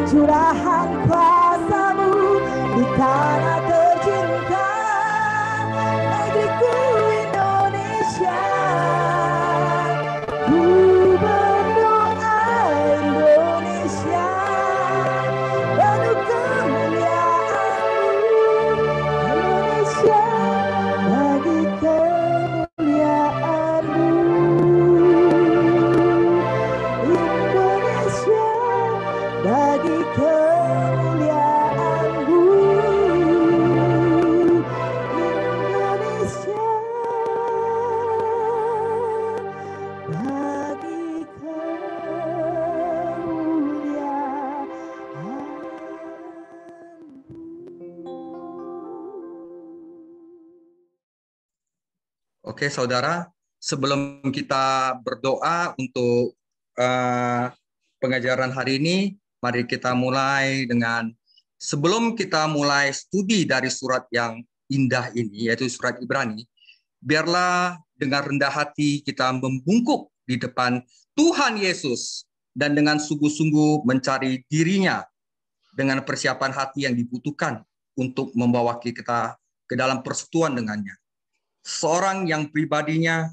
curahan kuasa-Mu di tanah tercinta negeriku Indonesia. Ku berdoa Indonesia penuh kemuliaan-Mu, Indonesia bagi kemuliaan-Mu, Indonesia bagi kemuliaan-Mu, Indonesia bagi kemuliaan-Mu. Oke, saudara, sebelum kita berdoa untuk pengajaran hari ini, mari kita mulai dengan sebelum kita mulai studi dari surat yang indah ini, yaitu surat Ibrani, biarlah dengan rendah hati kita membungkuk di depan Tuhan Yesus dan dengan sungguh-sungguh mencari dirinya dengan persiapan hati yang dibutuhkan untuk membawa kita ke dalam persekutuan dengannya. Seorang yang pribadinya,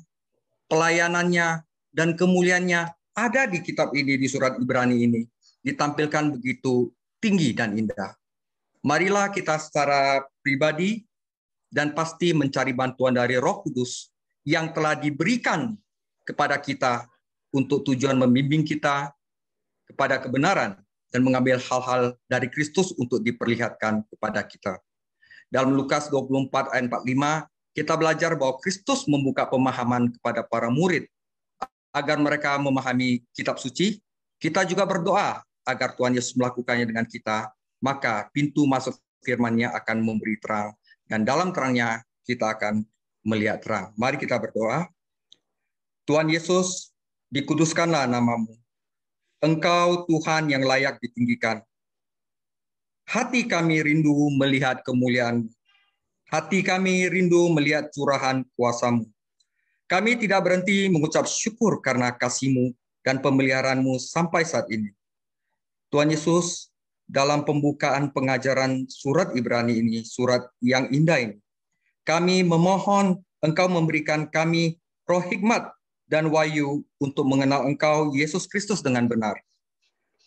pelayanannya, dan kemuliaannya ada di kitab ini, di surat Ibrani ini, ditampilkan begitu tinggi dan indah. Marilah kita secara pribadi dan pasti mencari bantuan dari Roh Kudus yang telah diberikan kepada kita untuk tujuan membimbing kita kepada kebenaran dan mengambil hal-hal dari Kristus untuk diperlihatkan kepada kita. Dalam Lukas 24 ayat 45, kita belajar bahwa Kristus membuka pemahaman kepada para murid agar mereka memahami kitab suci. Kita juga berdoa agar Tuhan Yesus melakukannya dengan kita, maka pintu masuk firman-Nya akan memberi terang, dan dalam terangnya kita akan melihat terang. Mari kita berdoa. Tuhan Yesus, dikuduskanlah nama-Mu. Engkau Tuhan yang layak ditinggikan. Hati kami rindu melihat kemuliaan-Mu. Hati kami rindu melihat curahan kuasa-Mu. Kami tidak berhenti mengucap syukur karena kasih-Mu dan pemeliharaan-Mu sampai saat ini. Tuhan Yesus, dalam pembukaan pengajaran surat Ibrani ini, surat yang indah ini, kami memohon Engkau memberikan kami roh hikmat dan wahyu untuk mengenal Engkau, Yesus Kristus, dengan benar.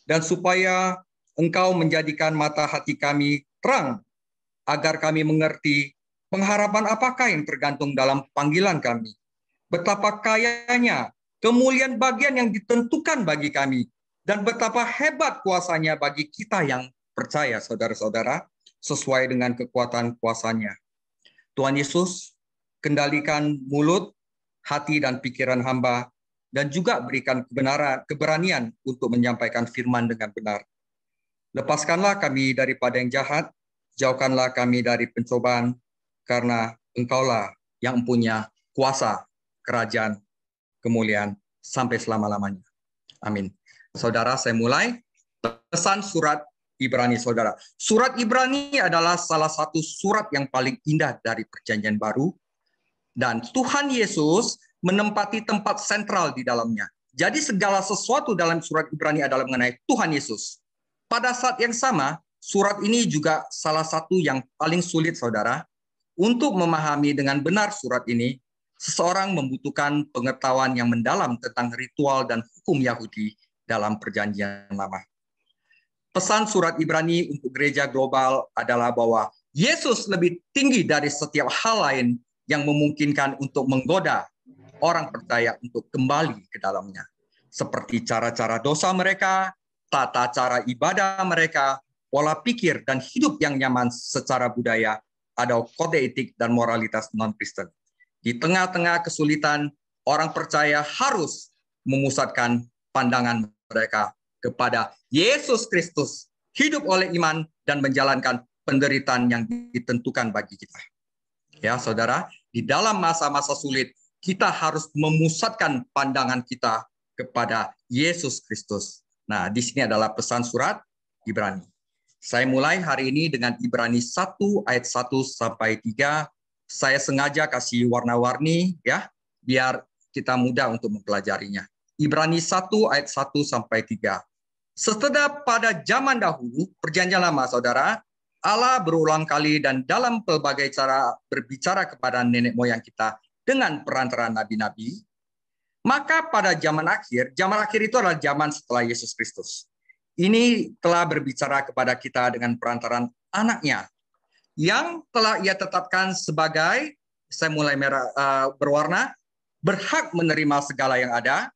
Dan supaya Engkau menjadikan mata hati kami terang, agar kami mengerti pengharapan apakah yang tergantung dalam panggilan kami. Betapa kayanya kemuliaan bagian yang ditentukan bagi kami, dan betapa hebat kuasanya bagi kita yang percaya, saudara-saudara, sesuai dengan kekuatan kuasanya. Tuhan Yesus, kendalikan mulut, hati, dan pikiran hamba, dan juga berikan keberanian untuk menyampaikan firman dengan benar. Lepaskanlah kami daripada yang jahat, jauhkanlah kami dari pencobaan, karena Engkaulah yang punya kuasa, kerajaan, kemuliaan, sampai selama-lamanya. Amin. Saudara, saya mulai pesan surat Ibrani, saudara. Surat Ibrani adalah salah satu surat yang paling indah dari Perjanjian Baru, dan Tuhan Yesus menempati tempat sentral di dalamnya. Jadi segala sesuatu dalam surat Ibrani adalah mengenai Tuhan Yesus. Pada saat yang sama, surat ini juga salah satu yang paling sulit, saudara. Untuk memahami dengan benar surat ini, seseorang membutuhkan pengetahuan yang mendalam tentang ritual dan hukum Yahudi dalam Perjanjian Lama. Pesan surat Ibrani untuk gereja global adalah bahwa Yesus lebih tinggi dari setiap hal lain yang memungkinkan untuk menggoda orang percaya untuk kembali ke dalamnya. Seperti cara-cara dosa mereka, tata cara ibadah mereka, pola pikir dan hidup yang nyaman secara budaya, ada kode etik dan moralitas non-Kristen. Di tengah-tengah kesulitan, orang percaya harus memusatkan pandangan mereka kepada Yesus Kristus, hidup oleh iman dan menjalankan penderitaan yang ditentukan bagi kita. Ya, saudara, di dalam masa-masa sulit, kita harus memusatkan pandangan kita kepada Yesus Kristus. Nah, di sini adalah pesan surat Ibrani. Saya mulai hari ini dengan Ibrani 1 ayat 1 sampai 3. Saya sengaja kasih warna-warni ya, biar kita mudah untuk mempelajarinya. Ibrani 1 ayat 1 sampai 3. Setelah pada zaman dahulu, perjanjian lama, saudara, Allah berulang kali dan dalam pelbagai cara berbicara kepada nenek moyang kita dengan perantaraan nabi-nabi. Maka pada zaman akhir itu adalah zaman setelah Yesus Kristus. Ini telah berbicara kepada kita dengan perantaraan anaknya, yang telah ia tetapkan sebagai, saya mulai berwarna, berhak menerima segala yang ada.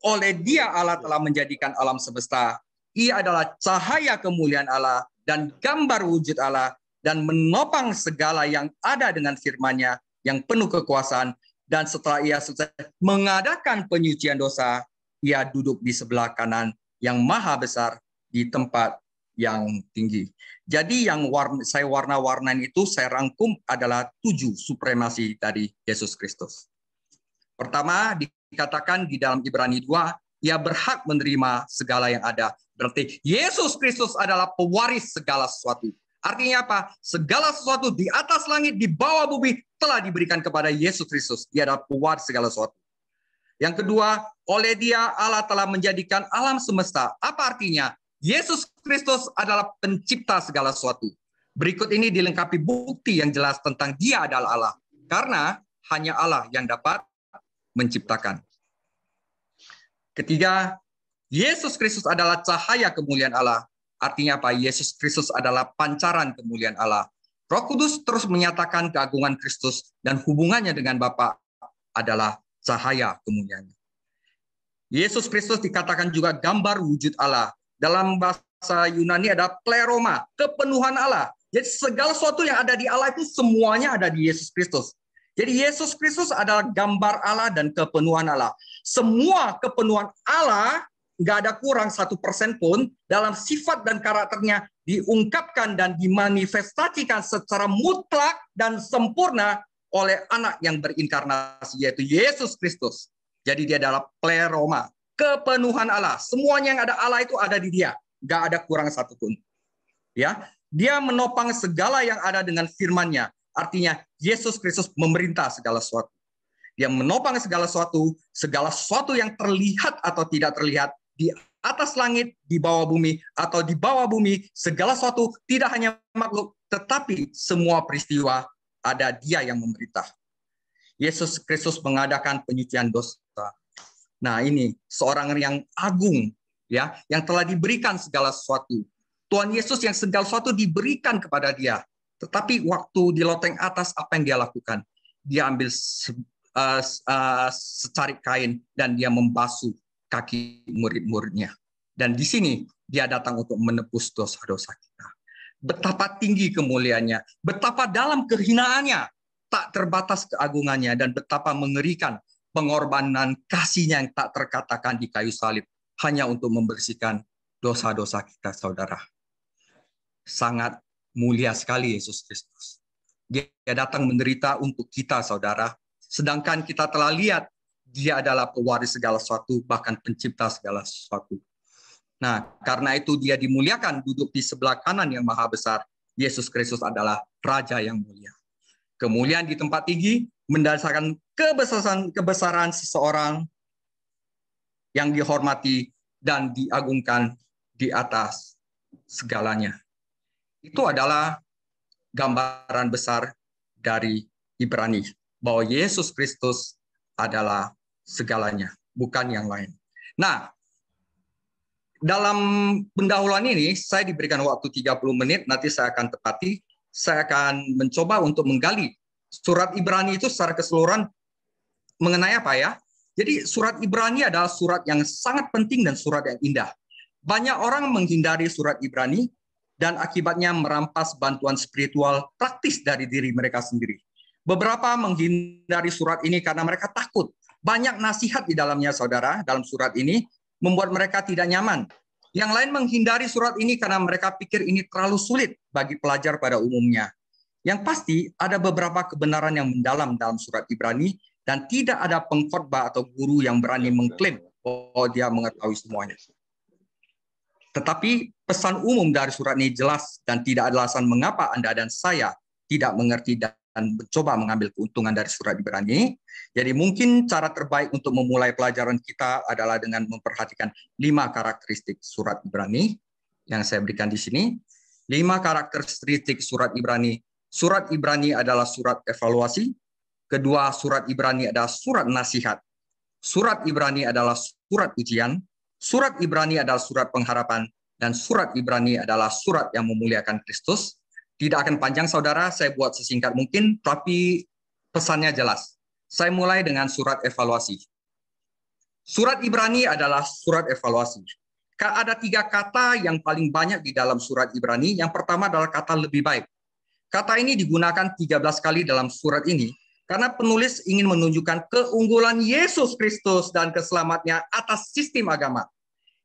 Oleh Dia Allah telah menjadikan alam semesta. Ia adalah cahaya kemuliaan Allah dan gambar wujud Allah, dan menopang segala yang ada dengan firman-Nya yang penuh kekuasaan. Dan setelah ia selesai mengadakan penyucian dosa, ia duduk di sebelah kanan yang maha besar di tempat yang tinggi. Jadi yang saya warna-warnain itu saya rangkum adalah 7 supremasi dari Yesus Kristus. Pertama, dikatakan di dalam Ibrani 2, ia berhak menerima segala yang ada. Berarti Yesus Kristus adalah pewaris segala sesuatu. Artinya apa? Segala sesuatu di atas langit, di bawah bumi telah diberikan kepada Yesus Kristus. Dia adalah pewaris segala sesuatu. Yang kedua, oleh Dia Allah telah menjadikan alam semesta. Apa artinya? Yesus Kristus adalah pencipta segala sesuatu. Berikut ini dilengkapi bukti yang jelas tentang Dia adalah Allah. Karena hanya Allah yang dapat menciptakan. Ketiga, Yesus Kristus adalah cahaya kemuliaan Allah. Artinya apa? Yesus Kristus adalah pancaran kemuliaan Allah. Roh Kudus terus menyatakan keagungan Kristus dan hubungannya dengan Bapa adalah cahaya kemuliaannya. Yesus Kristus dikatakan juga gambar wujud Allah. Dalam bahasa Yunani ada pleroma, kepenuhan Allah. Jadi segala sesuatu yang ada di Allah itu semuanya ada di Yesus Kristus. Jadi Yesus Kristus adalah gambar Allah dan kepenuhan Allah. Semua kepenuhan Allah, nggak ada kurang 1% pun, dalam sifat dan karakternya diungkapkan dan dimanifestasikan secara mutlak dan sempurna oleh anak yang berinkarnasi, yaitu Yesus Kristus. Jadi dia adalah pleroma, kepenuhan Allah. Semuanya yang ada Allah itu ada di Dia. Nggak ada kurang satu pun. Ya, Dia menopang segala yang ada dengan firman-Nya. Artinya Yesus Kristus memerintah segala sesuatu. Dia menopang segala sesuatu yang terlihat atau tidak terlihat, di atas langit, di bawah bumi, atau di bawah bumi, segala sesuatu, tidak hanya makhluk, tetapi semua peristiwa ada Dia yang memerintah. Yesus Kristus mengadakan penyucian dosa. Nah, ini seorang yang agung, ya, yang telah diberikan segala sesuatu. Tuhan Yesus yang segala sesuatu diberikan kepada Dia. Tetapi waktu di loteng atas, apa yang Dia lakukan? Dia ambil secarik kain dan Dia membasuh kaki murid-muridnya. Dan di sini Dia datang untuk menebus dosa-dosa kita. Betapa tinggi kemuliaannya, betapa dalam kehinaannya, tak terbatas keagungannya, dan betapa mengerikan pengorbanan kasih-Nya yang tak terkatakan di kayu salib, hanya untuk membersihkan dosa-dosa kita, saudara. Sangat mulia sekali Yesus Kristus. Dia datang menderita untuk kita, saudara. Sedangkan kita telah lihat Dia adalah pewaris segala sesuatu, bahkan pencipta segala sesuatu. Nah, karena itu Dia dimuliakan, duduk di sebelah kanan yang maha besar. Yesus Kristus adalah Raja yang mulia. Kemuliaan di tempat tinggi mendasarkan kebesaran seseorang yang dihormati dan diagungkan di atas segalanya. Itu adalah gambaran besar dari Ibrani, bahwa Yesus Kristus adalah segalanya, bukan yang lain. Nah, dalam pendahuluan ini, saya diberikan waktu 30 menit, nanti saya akan tepati, saya akan mencoba untuk menggali surat Ibrani itu secara keseluruhan mengenai apa ya. Jadi surat Ibrani adalah surat yang sangat penting dan surat yang indah. Banyak orang menghindari surat Ibrani, dan akibatnya merampas bantuan spiritual praktis dari diri mereka sendiri. Beberapa menghindari surat ini karena mereka takut. Banyak nasihat di dalamnya, saudara, dalam surat ini membuat mereka tidak nyaman. Yang lain menghindari surat ini karena mereka pikir ini terlalu sulit bagi pelajar pada umumnya. Yang pasti ada beberapa kebenaran yang mendalam dalam surat Ibrani, dan tidak ada pengkhotbah atau guru yang berani mengklaim bahwa dia mengetahui semuanya. Tetapi pesan umum dari surat ini jelas, dan tidak ada alasan mengapa Anda dan saya tidak mengerti dan mencoba mengambil keuntungan dari surat Ibrani. Jadi mungkin cara terbaik untuk memulai pelajaran kita adalah dengan memperhatikan 5 karakteristik surat Ibrani yang saya berikan di sini. 5 karakteristik surat Ibrani. Surat Ibrani adalah surat evaluasi. Kedua, surat Ibrani adalah surat nasihat. Surat Ibrani adalah surat ujian. Surat Ibrani adalah surat pengharapan. Dan surat Ibrani adalah surat yang memuliakan Kristus. Tidak akan panjang, saudara. Saya buat sesingkat mungkin, tapi pesannya jelas. Saya mulai dengan surat evaluasi. Surat Ibrani adalah surat evaluasi. Ada 3 kata yang paling banyak di dalam surat Ibrani. Yang pertama adalah kata lebih baik. Kata ini digunakan 13 kali dalam surat ini, karena penulis ingin menunjukkan keunggulan Yesus Kristus dan keselamatnya atas sistem agama.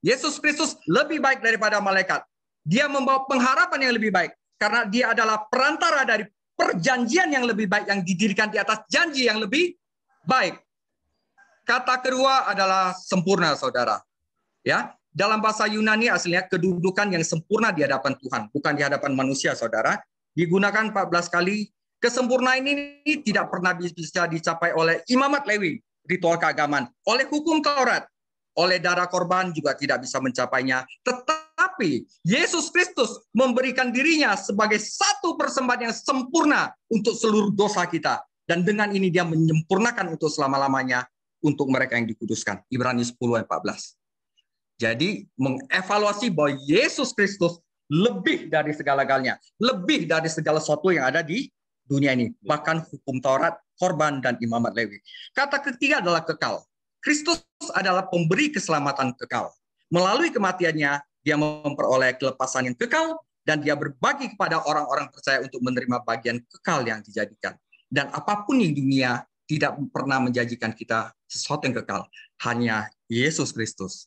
Yesus Kristus lebih baik daripada malaikat. Dia membawa pengharapan yang lebih baik karena dia adalah perantara dari perjanjian yang lebih baik yang didirikan di atas janji yang lebih baik. Kata kedua adalah sempurna, saudara. Ya, dalam bahasa Yunani aslinya kedudukan yang sempurna di hadapan Tuhan, bukan di hadapan manusia, saudara. Digunakan 14 kali. Kesempurnaan ini tidak pernah bisa dicapai oleh imamat Lewi, ritual keagamaan, oleh hukum Taurat. Oleh darah korban juga tidak bisa mencapainya. Tetapi Yesus Kristus memberikan dirinya sebagai satu persembahan yang sempurna untuk seluruh dosa kita. Dan dengan ini dia menyempurnakan untuk selama-lamanya untuk mereka yang dikuduskan. Ibrani 10:14. Jadi mengevaluasi bahwa Yesus Kristus lebih dari segala-galanya. Lebih dari segala sesuatu yang ada di dunia ini. Bahkan hukum Taurat, korban, dan imamat Lewi. Kata ketiga adalah kekal. Kristus adalah pemberi keselamatan kekal. Melalui kematiannya, dia memperoleh kelepasan yang kekal, dan dia berbagi kepada orang-orang percaya untuk menerima bagian kekal yang dijadikan. Dan apapun di dunia tidak pernah menjanjikan kita sesuatu yang kekal. Hanya Yesus Kristus.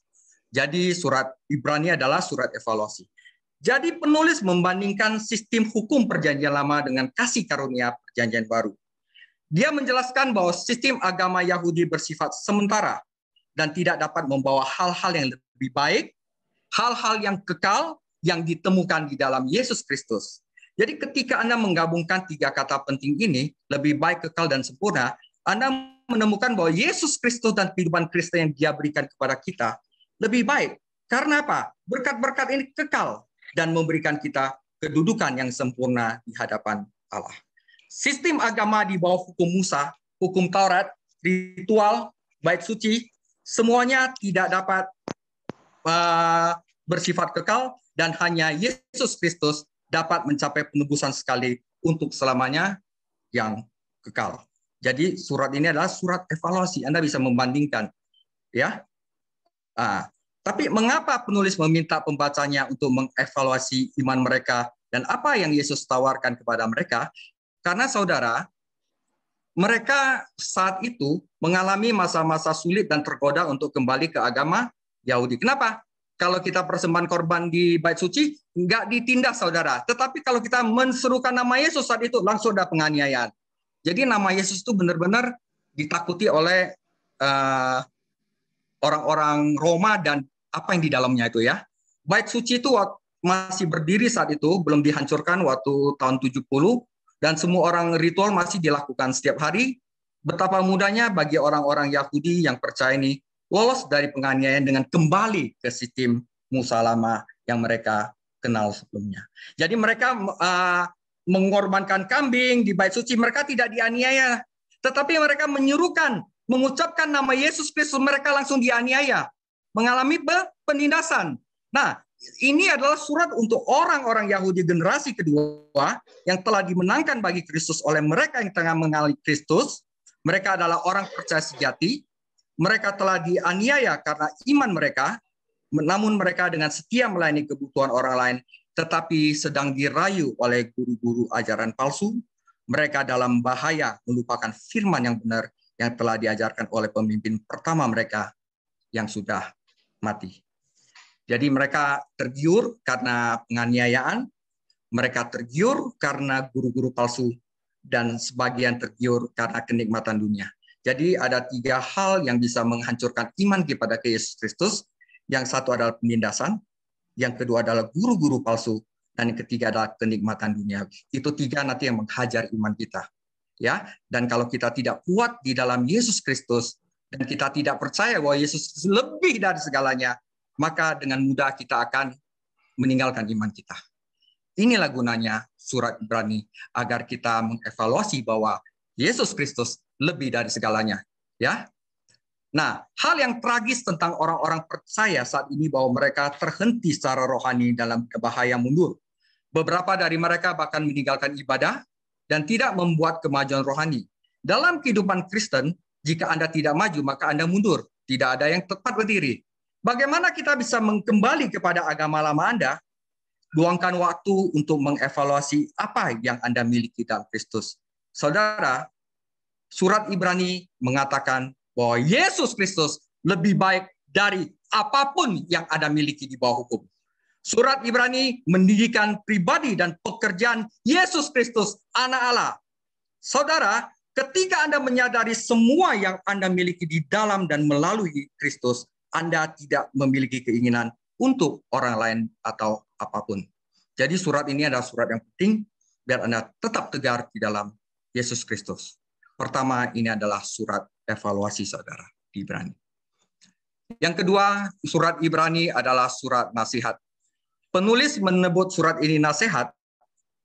Jadi surat Ibrani adalah surat evaluasi. Jadi penulis membandingkan sistem hukum perjanjian lama dengan kasih karunia perjanjian baru. Dia menjelaskan bahwa sistem agama Yahudi bersifat sementara dan tidak dapat membawa hal-hal yang lebih baik, hal-hal yang kekal yang ditemukan di dalam Yesus Kristus. Jadi ketika Anda menggabungkan 3 kata penting ini, lebih baik, kekal, dan sempurna, Anda menemukan bahwa Yesus Kristus dan kehidupan Kristen yang dia berikan kepada kita lebih baik. Karena apa? Berkat-berkat ini kekal dan memberikan kita kedudukan yang sempurna di hadapan Allah. Sistem agama di bawah hukum Musa, hukum Taurat, ritual, bait suci, semuanya tidak dapat bersifat kekal dan hanya Yesus Kristus dapat mencapai penebusan sekali untuk selamanya yang kekal. Jadi surat ini adalah surat evaluasi. Anda bisa membandingkan, ya. Tapi mengapa penulis meminta pembacanya untuk mengevaluasi iman mereka dan apa yang Yesus tawarkan kepada mereka? Karena saudara, mereka saat itu mengalami masa-masa sulit dan tergoda untuk kembali ke agama Yahudi. Kenapa? Kalau kita persembahan korban di bait suci, nggak ditindas, saudara. Tetapi kalau kita menserukan nama Yesus saat itu, langsung ada penganiayaan. Jadi nama Yesus itu benar-benar ditakuti oleh orang-orang Roma dan apa yang di dalamnya itu, ya. Bait suci itu masih berdiri saat itu, belum dihancurkan waktu tahun 70, dan semua orang ritual masih dilakukan setiap hari. Betapa mudahnya bagi orang-orang Yahudi yang percaya ini lolos dari penganiayaan dengan kembali ke sistem Musa lama yang mereka kenal sebelumnya. Jadi mereka mengorbankan kambing di bait suci, mereka tidak dianiaya. Tetapi mereka menyerukan, mengucapkan nama Yesus Kristus, mereka langsung dianiaya, mengalami penindasan. Nah, ini adalah surat untuk orang-orang Yahudi generasi kedua yang telah dimenangkan bagi Kristus oleh mereka yang tengah mengenali Kristus. Mereka adalah orang percaya sejati. Mereka telah dianiaya karena iman mereka, namun mereka dengan setia melayani kebutuhan orang lain, tetapi sedang dirayu oleh guru-guru ajaran palsu. Mereka dalam bahaya melupakan firman yang benar yang telah diajarkan oleh pemimpin pertama mereka yang sudah mati. Jadi mereka tergiur karena penganiayaan, mereka tergiur karena guru-guru palsu, dan sebagian tergiur karena kenikmatan dunia. Jadi ada 3 hal yang bisa menghancurkan iman kepada Yesus Kristus. Yang satu adalah penindasan, yang kedua adalah guru-guru palsu, dan yang ketiga adalah kenikmatan dunia. Itu 3 nanti yang menghajar iman kita. Ya, dan kalau kita tidak kuat di dalam Yesus Kristus dan kita tidak percaya bahwa Yesus lebih dari segalanya, maka dengan mudah kita akan meninggalkan iman kita. Inilah gunanya surat Ibrani, agar kita mengevaluasi bahwa Yesus Kristus lebih dari segalanya. Ya. Nah, hal yang tragis tentang orang-orang percaya saat ini bahwa mereka terhenti secara rohani dalam bahaya mundur. Beberapa dari mereka bahkan meninggalkan ibadah dan tidak membuat kemajuan rohani. Dalam kehidupan Kristen, jika Anda tidak maju, maka Anda mundur. Tidak ada yang tepat berdiri. Bagaimana kita bisa kembali kepada agama lama Anda? Luangkan waktu untuk mengevaluasi apa yang Anda miliki dalam Kristus. Saudara, surat Ibrani mengatakan bahwa Yesus Kristus lebih baik dari apapun yang Anda miliki di bawah hukum. Surat Ibrani mendidikan pribadi dan pekerjaan Yesus Kristus, Anak Allah. Saudara, ketika Anda menyadari semua yang Anda miliki di dalam dan melalui Kristus, Anda tidak memiliki keinginan untuk orang lain atau apapun. Jadi surat ini adalah surat yang penting biar Anda tetap tegar di dalam Yesus Kristus. Pertama, ini adalah surat evaluasi saudara di Ibrani. Yang kedua, surat Ibrani adalah surat nasihat. Penulis menyebut surat ini nasihat.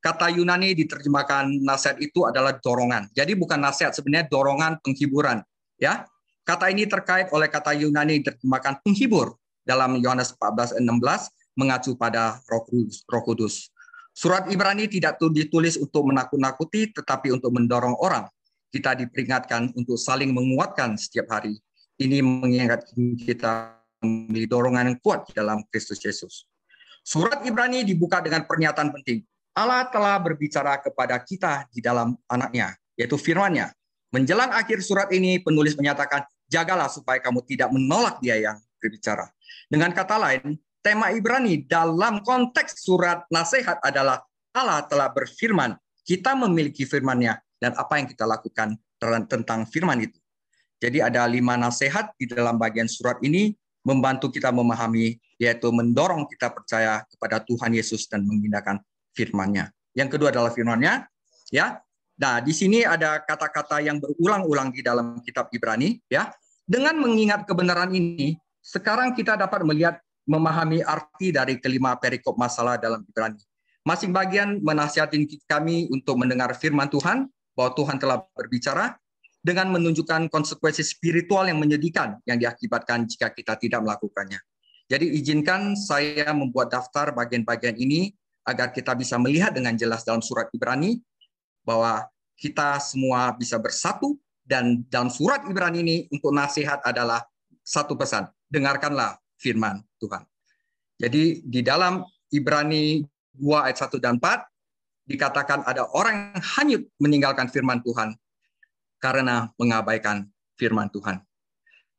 Kata Yunani diterjemahkan nasihat itu adalah dorongan. Jadi bukan nasihat, sebenarnya dorongan penghiburan. Ya, kata ini terkait oleh kata Yunani diterjemahkan penghibur dalam Yohanes 14:16 mengacu pada Roh Kudus. Surat Ibrani tidak ditulis untuk menakut-nakuti, tetapi untuk mendorong orang. Kita diperingatkan untuk saling menguatkan setiap hari. Ini mengingatkan kita memiliki dorongan yang kuat dalam Kristus Yesus. Surat Ibrani dibuka dengan pernyataan penting. Allah telah berbicara kepada kita di dalam anaknya, yaitu firman-Nya. Menjelang akhir surat ini, penulis menyatakan, jagalah supaya kamu tidak menolak Dia yang berbicara. Dengan kata lain, tema Ibrani dalam konteks surat nasihat adalah Allah telah berfirman, kita memiliki firman-Nya, dan apa yang kita lakukan tentang firman itu. Jadi ada 5 nasihat di dalam bagian surat ini membantu kita memahami, yaitu mendorong kita percaya kepada Tuhan Yesus dan mengindahkan firman-Nya. Yang kedua adalah firman-Nya, ya. Nah, di sini ada kata-kata yang berulang-ulang di dalam kitab Ibrani, ya. Dengan mengingat kebenaran ini, sekarang kita dapat melihat memahami arti dari kelima perikop masalah dalam Ibrani. Masing bagian menasihatin kami untuk mendengar firman Tuhan, bahwa Tuhan telah berbicara, dengan menunjukkan konsekuensi spiritual yang menyedihkan yang diakibatkan jika kita tidak melakukannya. Jadi izinkan saya membuat daftar bagian-bagian ini agar kita bisa melihat dengan jelas dalam surat Ibrani bahwa kita semua bisa bersatu, dan dalam surat Ibrani ini untuk nasihat adalah satu pesan, dengarkanlah firman Tuhan. Jadi di dalam Ibrani 2 ayat 1 dan 4 dikatakan ada orang yang hanyut meninggalkan firman Tuhan karena mengabaikan firman Tuhan.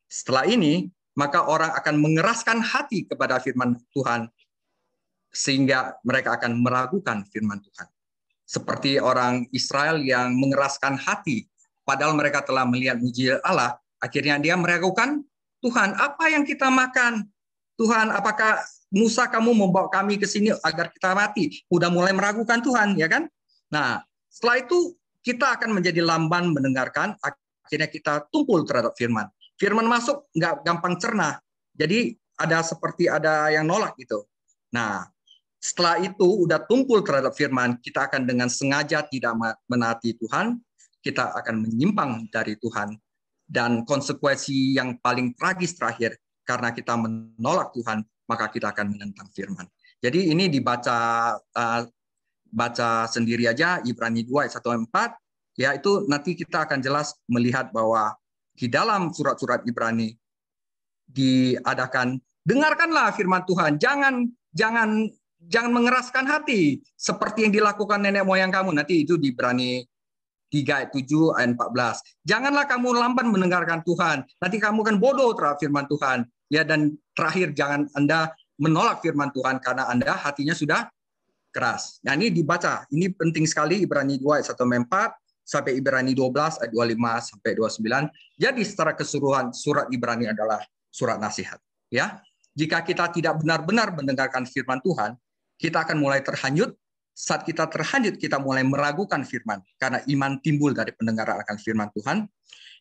Setelah ini, maka orang akan mengeraskan hati kepada firman Tuhan sehingga mereka akan meragukan firman Tuhan. Seperti orang Israel yang mengeraskan hati, padahal mereka telah melihat mujizat Allah, akhirnya dia meragukan, Tuhan, apa yang kita makan? Tuhan, apakah Musa kamu membawa kami ke sini agar kita mati? Udah mulai meragukan Tuhan, ya kan? Nah, setelah itu kita akan menjadi lamban mendengarkan, akhirnya kita tumpul terhadap firman. Firman masuk nggak gampang cerna, jadi ada yang nolak gitu. Nah, setelah itu udah tumpul terhadap firman, kita akan dengan sengaja tidak menaati Tuhan, kita akan menyimpang dari Tuhan, dan konsekuensi yang paling tragis terakhir, karena kita menolak Tuhan, maka kita akan menentang firman. Jadi ini dibaca baca sendiri aja Ibrani 2 ayat 1 4, ya itu nanti kita akan jelas melihat bahwa di dalam surat-surat Ibrani diadakan dengarkanlah firman Tuhan, jangan mengeraskan hati seperti yang dilakukan nenek moyang kamu. Nanti itu di Ibrani 3 ayat 7 ayat 14. Janganlah kamu lamban mendengarkan Tuhan, nanti kamu kan bodoh terhadap firman Tuhan. Ya, dan terakhir jangan Anda menolak firman Tuhan karena Anda hatinya sudah keras. Nah, ini dibaca. Ini penting sekali Ibrani 2 ayat 1 4 sampai Ibrani 12 ayat 25 sampai 29. Jadi secara keseluruhan surat Ibrani adalah surat nasihat, ya. Jika kita tidak benar-benar mendengarkan firman Tuhan, kita akan mulai terhanyut saat kita terhanyut, kita mulai meragukan firman. Karena iman timbul dari pendengaran akan firman Tuhan.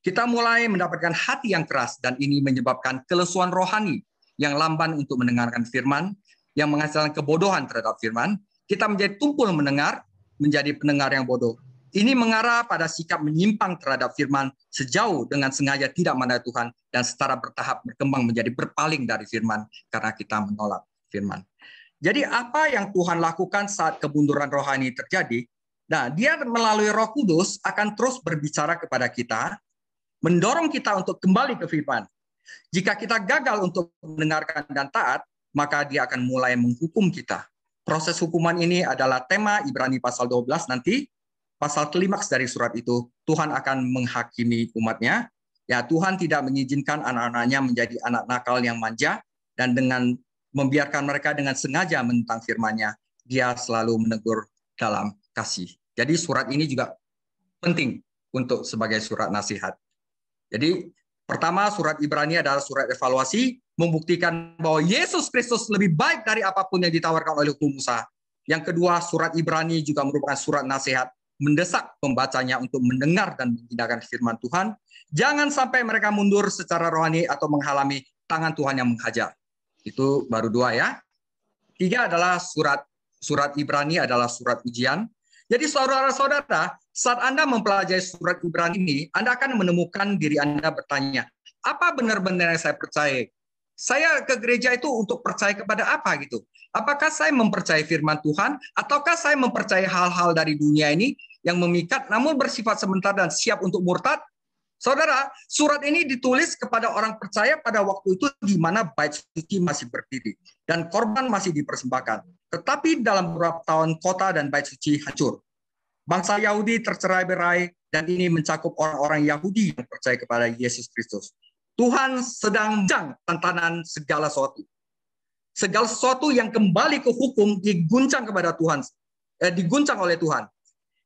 Kita mulai mendapatkan hati yang keras, dan ini menyebabkan kelesuan rohani yang lamban untuk mendengarkan firman, yang menghasilkan kebodohan terhadap firman. Kita menjadi tumpul mendengar, menjadi pendengar yang bodoh. Ini mengarah pada sikap menyimpang terhadap firman sejauh dengan sengaja tidak mengenal Tuhan, dan secara bertahap berkembang menjadi berpaling dari firman karena kita menolak firman. Jadi apa yang Tuhan lakukan saat kemunduran rohani terjadi? Nah, dia melalui Roh Kudus akan terus berbicara kepada kita, mendorong kita untuk kembali ke firman. Jika kita gagal untuk mendengarkan dan taat, maka dia akan mulai menghukum kita. Proses hukuman ini adalah tema Ibrani pasal 12 nanti. Pasal klimaks dari surat itu, Tuhan akan menghakimi umatnya. Ya, Tuhan tidak mengizinkan anak-anaknya menjadi anak nakal yang manja, dan dengan membiarkan mereka dengan sengaja menentang firman-Nya, dia selalu menegur dalam kasih. Jadi surat ini juga penting untuk sebagai surat nasihat. Jadi pertama, surat Ibrani adalah surat evaluasi, membuktikan bahwa Yesus Kristus lebih baik dari apapun yang ditawarkan oleh hukum Musa. Yang kedua, surat Ibrani juga merupakan surat nasihat, mendesak pembacanya untuk mendengar dan mengindahkan firman Tuhan. Jangan sampai mereka mundur secara rohani atau menghalangi tangan Tuhan yang menghajar. Itu baru dua ya. Tiga adalah surat Ibrani adalah surat ujian. Jadi saudara-saudara, saat Anda mempelajari surat Ibrani ini, Anda akan menemukan diri Anda bertanya, apa benar-benar yang saya percaya? Saya ke gereja itu untuk percaya kepada apa gitu? Apakah saya mempercayai firman Tuhan, ataukah saya mempercayai hal-hal dari dunia ini yang memikat namun bersifat sementara dan siap untuk murtad? Saudara, surat ini ditulis kepada orang percaya pada waktu itu di mana bait suci masih berdiri dan korban masih dipersembahkan. Tetapi dalam beberapa tahun kota dan bait suci hancur. Bangsa Yahudi tercerai-berai, dan ini mencakup orang-orang Yahudi yang percaya kepada Yesus Kristus. Tuhan sedang menguncang tantangan segala sesuatu. Segala sesuatu yang kembali ke hukum diguncang kepada Tuhan, diguncang oleh Tuhan.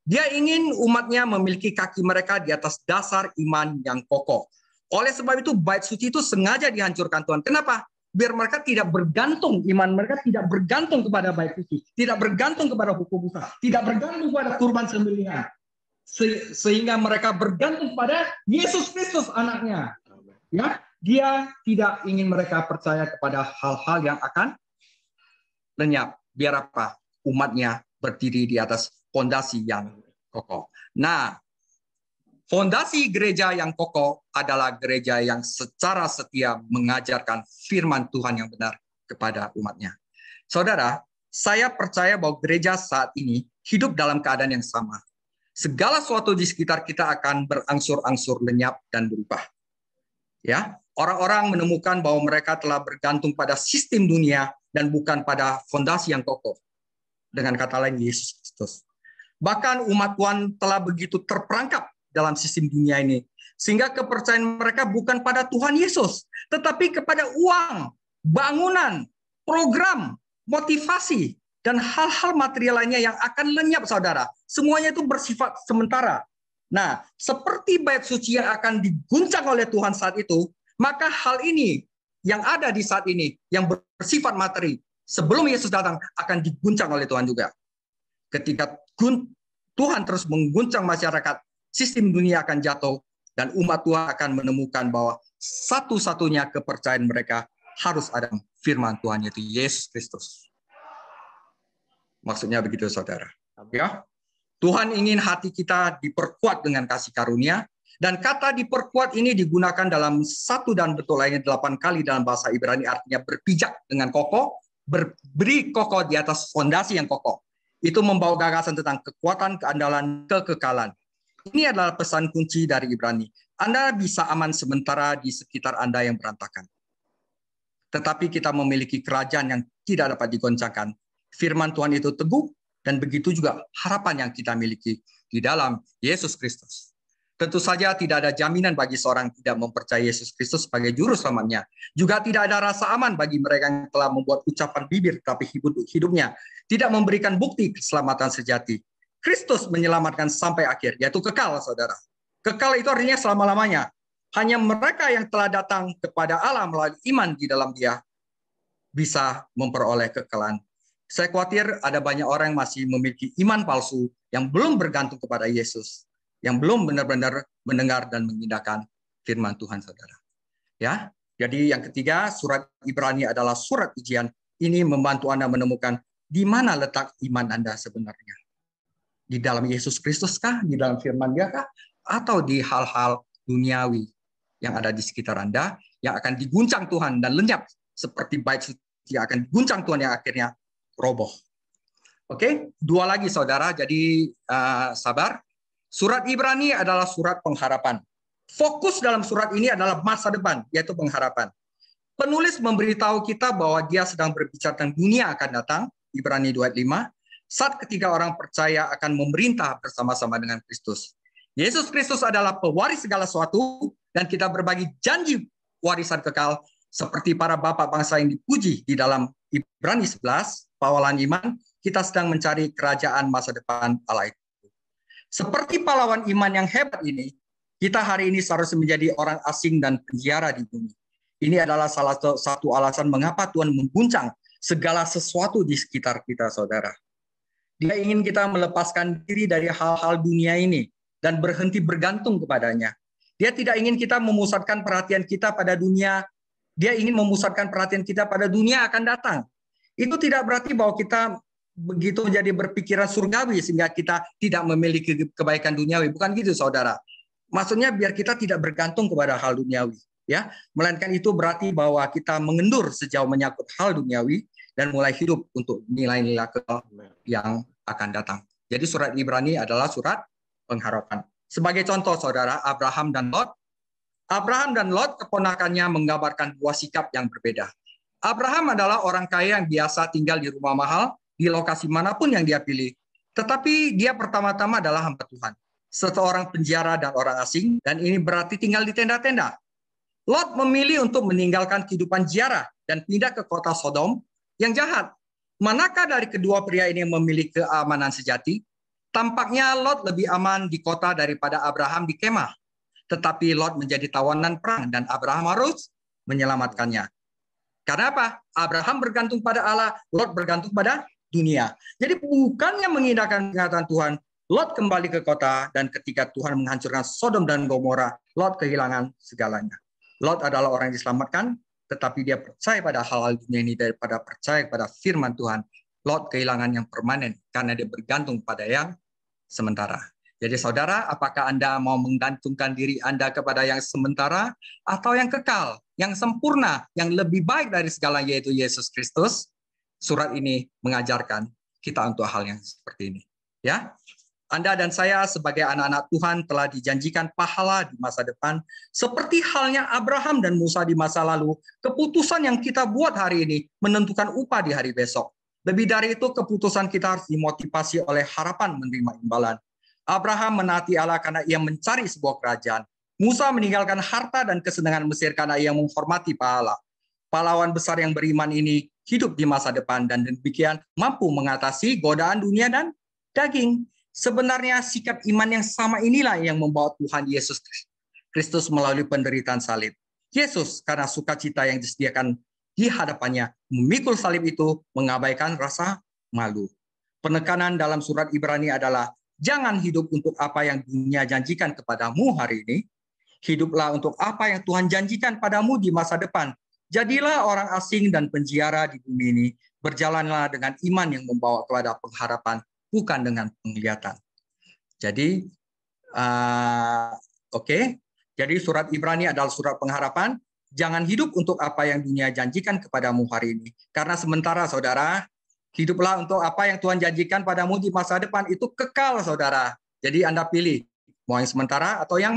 Dia ingin umatnya memiliki kaki mereka di atas dasar iman yang kokoh. Oleh sebab itu bait suci itu sengaja dihancurkan Tuhan. Kenapa? Biar mereka tidak bergantung, iman mereka tidak bergantung kepada bait suci, tidak bergantung kepada hukum Musa, tidak bergantung kepada kurban sembelihan. Sehingga mereka bergantung pada Yesus Kristus anaknya. Ya, dia tidak ingin mereka percaya kepada hal-hal yang akan lenyap. Biar apa? Umatnya berdiri di atas fondasi yang kokoh. Nah, fondasi gereja yang kokoh adalah gereja yang secara setia mengajarkan firman Tuhan yang benar kepada umatnya. Saudara, saya percaya bahwa gereja saat ini hidup dalam keadaan yang sama. Segala sesuatu di sekitar kita akan berangsur-angsur lenyap dan berubah. Ya, orang-orang menemukan bahwa mereka telah bergantung pada sistem dunia dan bukan pada fondasi yang kokoh. Dengan kata lain, Yesus Kristus. Bahkan umat Tuhan telah begitu terperangkap dalam sistem dunia ini, sehingga kepercayaan mereka bukan pada Tuhan Yesus, tetapi kepada uang, bangunan, program, motivasi, dan hal-hal material lainnya yang akan lenyap, saudara. Semuanya itu bersifat sementara. Nah, seperti bait suci yang akan diguncang oleh Tuhan saat itu, maka hal ini yang ada di saat ini, yang bersifat materi, sebelum Yesus datang, akan diguncang oleh Tuhan juga. Ketika Tuhan terus mengguncang masyarakat, sistem dunia akan jatuh, dan umat Tuhan akan menemukan bahwa satu-satunya kepercayaan mereka harus ada firman Tuhan, yaitu Yesus Kristus. Maksudnya begitu, saudara. Ya, Tuhan ingin hati kita diperkuat dengan kasih karunia, dan kata diperkuat ini digunakan dalam satu dan betul lainnya 8 kali dalam bahasa Ibrani, artinya berpijak dengan kokoh, beri kokoh di atas fondasi yang kokoh. Itu membawa gagasan tentang kekuatan, keandalan, kekekalan. Ini adalah pesan kunci dari Ibrani. Anda bisa aman sementara di sekitar Anda yang berantakan. Tetapi kita memiliki kerajaan yang tidak dapat digoncangkan. Firman Tuhan itu teguh, dan begitu juga harapan yang kita miliki di dalam Yesus Kristus. Tentu saja tidak ada jaminan bagi seorang tidak mempercayai Yesus Kristus sebagai juru selamatnya. Juga tidak ada rasa aman bagi mereka yang telah membuat ucapan bibir, tapi hidupnya tidak memberikan bukti keselamatan sejati. Kristus menyelamatkan sampai akhir, yaitu kekal, saudara. Kekal itu artinya selama-lamanya. Hanya mereka yang telah datang kepada Allah melalui iman di dalam Dia bisa memperoleh kekekalan Saya khawatir ada banyak orang yang masih memiliki iman palsu yang belum bergantung kepada Yesus, yang belum benar-benar mendengar dan mengindahkan firman Tuhan, saudara. Ya, jadi yang ketiga, surat Ibrani adalah surat ujian. Ini membantu Anda menemukan di mana letak iman Anda sebenarnya. Di dalam Yesus Kristus kah? Di dalam firman Dia kah? Atau di hal-hal duniawi yang ada di sekitar Anda yang akan diguncang Tuhan dan lenyap seperti bait suci yang akan diguncang Tuhan yang akhirnya roboh. Oke, dua lagi saudara, jadi sabar. Surat Ibrani adalah surat pengharapan. Fokus dalam surat ini adalah masa depan, yaitu pengharapan. Penulis memberitahu kita bahwa dia sedang berbicara tentang dunia akan datang, Ibrani 2:5, saat ketiga orang percaya akan memerintah bersama-sama dengan Kristus. Yesus Kristus adalah pewaris segala sesuatu, dan kita berbagi janji warisan kekal, seperti para bapak bangsa yang dipuji di dalam Ibrani 11, pahlawan iman, kita sedang mencari kerajaan masa depan Allah itu. Seperti pahlawan iman yang hebat ini, kita hari ini seharusnya menjadi orang asing dan penjara di bumi. Ini adalah salah satu alasan mengapa Tuhan mengguncang segala sesuatu di sekitar kita, saudara. Dia ingin kita melepaskan diri dari hal-hal dunia ini dan berhenti bergantung kepadanya. Dia tidak ingin kita memusatkan perhatian kita pada dunia. Dia ingin memusatkan perhatian kita pada dunia akan datang. Itu tidak berarti bahwa kita begitu menjadi berpikiran surgawi sehingga kita tidak memiliki kebaikan duniawi. Bukan gitu, saudara. Maksudnya biar kita tidak bergantung kepada hal duniawi, ya. Melainkan itu berarti bahwa kita mengendur sejauh menyangkut hal duniawi dan mulai hidup untuk nilai-nilai kekal yang akan datang. Jadi surat Ibrani adalah surat pengharapan. Sebagai contoh, saudara, Abraham dan Lot. Abraham dan Lot, keponakannya, menggambarkan dua sikap yang berbeda. Abraham adalah orang kaya yang biasa tinggal di rumah mahal, di lokasi manapun yang dia pilih. Tetapi dia pertama-tama adalah hamba Tuhan. Seorang penjara dan orang asing, dan ini berarti tinggal di tenda-tenda. Lot memilih untuk meninggalkan kehidupan ziarah dan pindah ke kota Sodom yang jahat. Manakah dari kedua pria ini yang memiliki keamanan sejati? Tampaknya Lot lebih aman di kota daripada Abraham di kemah. Tetapi Lot menjadi tawanan perang dan Abraham harus menyelamatkannya. Karena apa? Abraham bergantung pada Allah, Lot bergantung pada dunia. Jadi bukannya mengindahkan peringatan Tuhan, Lot kembali ke kota, dan ketika Tuhan menghancurkan Sodom dan Gomora, Lot kehilangan segalanya. Lot adalah orang yang diselamatkan, tetapi dia percaya pada hal-hal dunia ini daripada percaya pada firman Tuhan. Lot kehilangan yang permanen karena dia bergantung pada yang sementara. Jadi saudara, apakah Anda mau menggantungkan diri Anda kepada yang sementara atau yang kekal, yang sempurna, yang lebih baik dari segalanya, yaitu Yesus Kristus? Surat ini mengajarkan kita untuk hal yang seperti ini. Ya, Anda dan saya sebagai anak-anak Tuhan telah dijanjikan pahala di masa depan, seperti halnya Abraham dan Musa di masa lalu. Keputusan yang kita buat hari ini menentukan upah di hari besok. Lebih dari itu, keputusan kita harus dimotivasi oleh harapan menerima imbalan. Abraham menaati Allah karena ia mencari sebuah kerajaan. Musa meninggalkan harta dan kesenangan Mesir karena ia menghormati pahala. Pahlawan besar yang beriman ini hidup di masa depan dan demikian mampu mengatasi godaan dunia dan daging. Sebenarnya sikap iman yang sama inilah yang membawa Tuhan Yesus Kristus melalui penderitaan salib. Yesus karena sukacita yang disediakan di hadapannya memikul salib itu, mengabaikan rasa malu. Penekanan dalam surat Ibrani adalah jangan hidup untuk apa yang dunia janjikan kepadamu hari ini. Hiduplah untuk apa yang Tuhan janjikan padamu di masa depan. Jadilah orang asing dan penjara di bumi ini. Berjalanlah dengan iman yang membawa kepada pengharapan, bukan dengan penglihatan. Jadi, Jadi surat Ibrani adalah surat pengharapan. Jangan hidup untuk apa yang dunia janjikan kepadamu hari ini. Karena sementara, saudara, hiduplah untuk apa yang Tuhan janjikan padamu di masa depan. Itu kekal, saudara. Jadi Anda pilih, mau yang sementara atau yang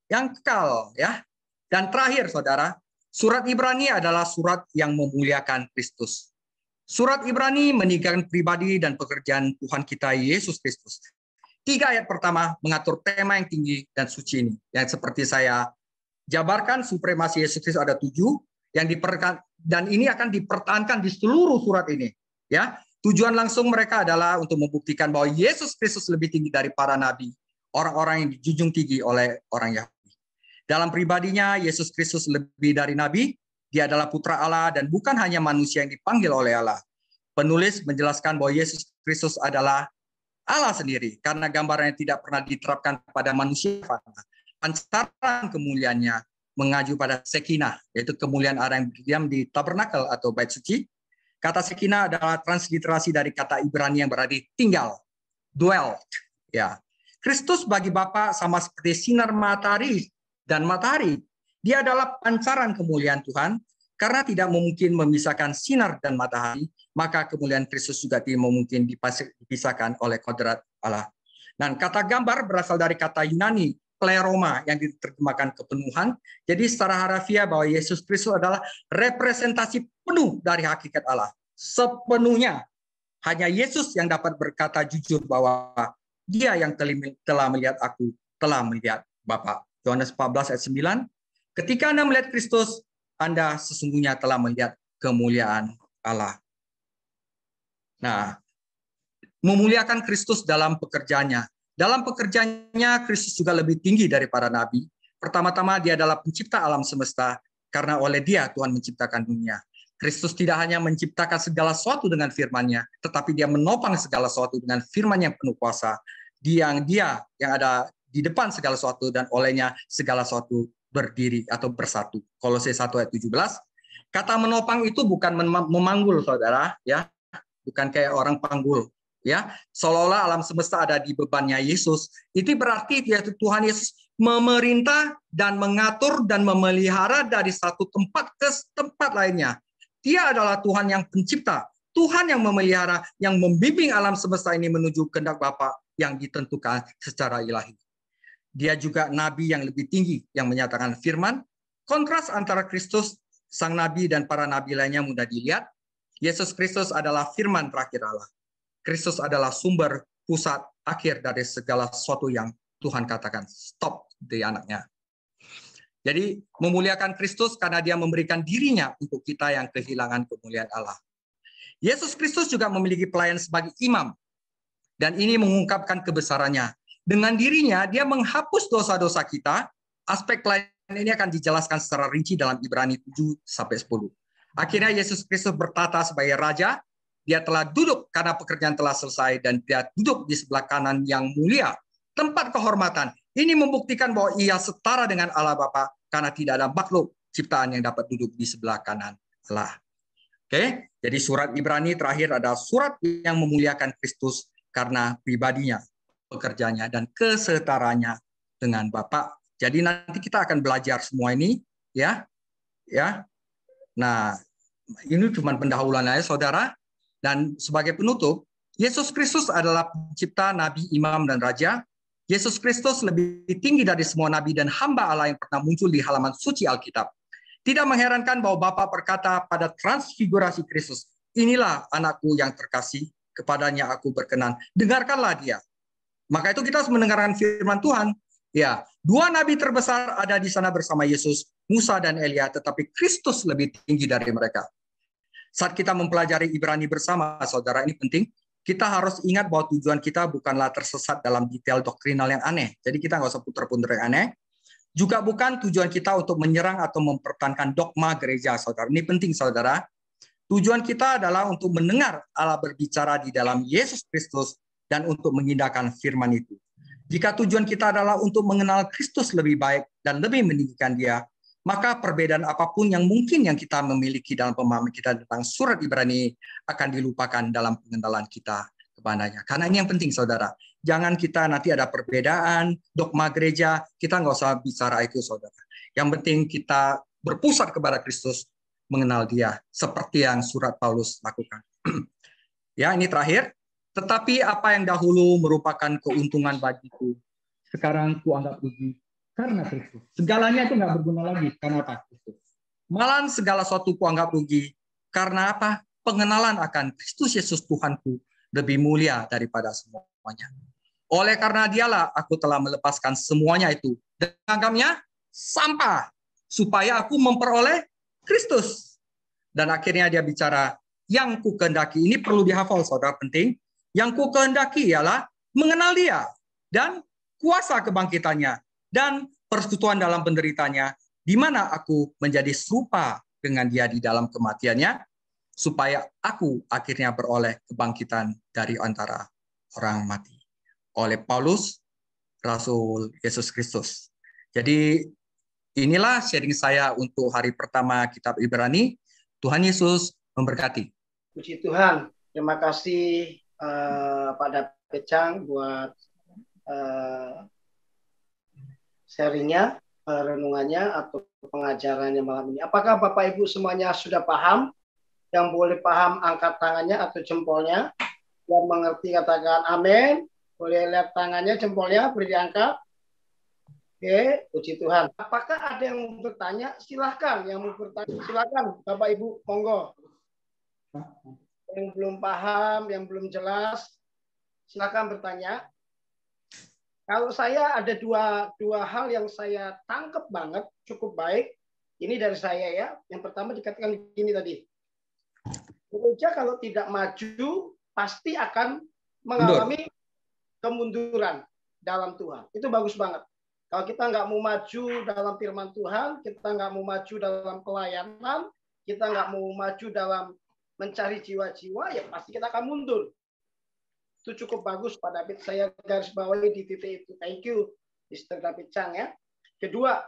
kekal. Ya. Dan terakhir, saudara, surat Ibrani adalah surat yang memuliakan Kristus. Surat Ibrani meninggikan pribadi dan pekerjaan Tuhan kita, Yesus Kristus. 3 ayat pertama mengatur tema yang tinggi dan suci ini. Yang seperti saya jabarkan, supremasi Yesus Kristus ada 7 yang dan ini akan dipertahankan di seluruh surat ini. Ya, tujuan langsung mereka adalah untuk membuktikan bahwa Yesus Kristus lebih tinggi dari para nabi, orang-orang yang dijunjung tinggi oleh orang Yahudi. Dalam pribadinya, Yesus Kristus lebih dari nabi. Dia adalah putra Allah dan bukan hanya manusia yang dipanggil oleh Allah. Penulis menjelaskan bahwa Yesus Kristus adalah Allah sendiri karena gambarannya tidak pernah diterapkan kepada manusia. Pancaran kemuliaannya mengacu pada Shekinah, yaitu kemuliaan Allah yang berdiam di tabernakel atau bait suci. Kata Shekinah adalah transliterasi dari kata Ibrani yang berarti tinggal, dwelt. Ya, Kristus bagi Bapa sama seperti sinar matahari dan matahari. Dia adalah pancaran kemuliaan Tuhan. Karena tidak mungkin memisahkan sinar dan matahari, maka kemuliaan Kristus juga tidak mungkin dipisahkan oleh kodrat Allah. Dan kata gambar berasal dari kata Yunani, pleroma, yang diterjemahkan kepenuhan. Jadi secara harafiah bahwa Yesus Kristus adalah representasi penuh dari hakikat Allah. Sepenuhnya. Hanya Yesus yang dapat berkata jujur bahwa dia yang telah melihat aku, telah melihat Bapa. Yohanes 14 ayat 9. Ketika Anda melihat Kristus, Anda sesungguhnya telah melihat kemuliaan Allah. Nah, memuliakan Kristus dalam pekerjaannya. Dalam pekerjaannya, Kristus juga lebih tinggi dari para nabi. Pertama-tama, dia adalah pencipta alam semesta, karena oleh dia Tuhan menciptakan dunia. Kristus tidak hanya menciptakan segala sesuatu dengan firman-Nya, tetapi dia menopang segala sesuatu dengan firman yang penuh kuasa. Dia yang ada di depan segala sesuatu, dan olehnya segala sesuatu berdiri atau bersatu. Kolose 1 ayat 17. Kata menopang itu bukan memanggul, saudara, ya, bukan kayak orang panggul, ya. Seolah-olah alam semesta ada di bebannya Yesus. Itu berarti yaitu Tuhan Yesus memerintah dan mengatur dan memelihara dari satu tempat ke tempat lainnya. Dia adalah Tuhan yang pencipta, Tuhan yang memelihara, yang membimbing alam semesta ini menuju kehendak Bapa yang ditentukan secara ilahi. Dia juga nabi yang lebih tinggi yang menyatakan firman. Kontras antara Kristus, sang nabi, dan para nabi lainnya mudah dilihat. Yesus Kristus adalah firman terakhir Allah. Kristus adalah sumber pusat akhir dari segala sesuatu yang Tuhan katakan stop di anaknya. Jadi memuliakan Kristus karena dia memberikan dirinya untuk kita yang kehilangan kemuliaan Allah. Yesus Kristus juga memiliki pelayan sebagai imam. Dan ini mengungkapkan kebesarannya. Dengan dirinya, dia menghapus dosa-dosa kita. Aspek pelayanan ini akan dijelaskan secara rinci dalam Ibrani 7-10. Akhirnya Yesus Kristus bertata sebagai Raja. Dia telah duduk karena pekerjaan telah selesai, dan dia duduk di sebelah kanan yang mulia, tempat kehormatan. Ini membuktikan bahwa ia setara dengan Allah Bapa, karena tidak ada makhluk ciptaan yang dapat duduk di sebelah kanan Allah. Oke, jadi surat Ibrani terakhir adalah surat yang memuliakan Kristus karena pribadinya, pekerjaannya, dan kesetaranya dengan Bapa. Jadi nanti kita akan belajar semua ini, ya. Nah, ini cuma pendahuluan aja, saudara. Dan sebagai penutup, Yesus Kristus adalah pencipta, nabi, imam, dan raja. Yesus Kristus lebih tinggi dari semua nabi dan hamba Allah yang pernah muncul di halaman suci Alkitab. Tidak mengherankan bahwa Bapa berkata pada transfigurasi Kristus, inilah anakku yang terkasih, kepadanya aku berkenan, dengarkanlah dia. Maka itu kita harus mendengarkan firman Tuhan. Ya, dua nabi terbesar ada di sana bersama Yesus, Musa dan Elia, tetapi Kristus lebih tinggi dari mereka. Saat kita mempelajari Ibrani bersama, saudara, ini penting. Kita harus ingat bahwa tujuan kita bukanlah tersesat dalam detail doktrinal yang aneh. Jadi kita nggak usah putar-putar yang aneh. Juga bukan tujuan kita untuk menyerang atau mempertahankan dogma gereja, saudara. Ini penting, saudara. Tujuan kita adalah untuk mendengar Allah berbicara di dalam Yesus Kristus dan untuk mengindahkan firman itu. Jika tujuan kita adalah untuk mengenal Kristus lebih baik dan lebih meninggikan dia, maka perbedaan apapun yang mungkin yang kita memiliki dalam pemahaman kita tentang surat Ibrani akan dilupakan dalam pengenalan kita kepadanya. Karena ini yang penting, saudara. Jangan kita nanti ada perbedaan, dogma gereja, kita nggak usah bicara itu, saudara. Yang penting kita berpusat kepada Kristus, mengenal dia, seperti yang surat Paulus lakukan. Ya, ini terakhir. Tetapi apa yang dahulu merupakan keuntungan bagiku, sekarang kuanggap rugi karena Kristus. Segalanya itu nggak berguna lagi karena apa? Kristus. Malahan segala sesuatu kuanggap rugi karena apa? Pengenalan akan Kristus Yesus Tuhanku lebih mulia daripada semuanya. Oleh karena dialah aku telah melepaskan semuanya itu dan menganggapnya sampah supaya aku memperoleh Kristus. Dan akhirnya dia bicara, yang ku kehendaki, ini perlu dihafal, saudara, penting. Yang ku kehendaki ialah mengenal dia dan kuasa kebangkitannya dan persekutuan dalam penderitanya, di mana aku menjadi serupa dengan dia di dalam kematiannya, supaya aku akhirnya beroleh kebangkitan dari antara orang mati. Oleh Paulus, Rasul Yesus Kristus. Jadi inilah sharing saya untuk hari pertama Kitab Ibrani. Tuhan Yesus memberkati. Puji Tuhan. Terima kasih Pak David Chang buat sharingnya, renungannya atau pengajarannya malam ini. Apakah Bapak Ibu semuanya sudah paham? Yang boleh paham angkat tangannya atau jempolnya. Yang mengerti katakan amin. Boleh lihat tangannya, jempolnya, beri diangkat. Oke, puji Tuhan. Apakah ada yang mau bertanya? Silahkan. Yang mau bertanya, silahkan. Bapak Ibu, monggo. Yang belum paham, yang belum jelas, silahkan bertanya. Kalau saya ada dua hal yang saya tangkap banget, cukup baik. Ini dari saya ya. Yang pertama dikatakan begini tadi. Gereja kalau tidak maju, pasti akan mengalami kemunduran dalam Tuhan. Itu bagus banget. Kalau kita nggak mau maju dalam firman Tuhan, kita nggak mau maju dalam pelayanan, kita nggak mau maju dalam mencari jiwa-jiwa, ya pasti kita akan mundur. Itu cukup bagus Pak David. Saya garis bawahi di titik itu. Thank you, Mr. David Chang ya. Kedua,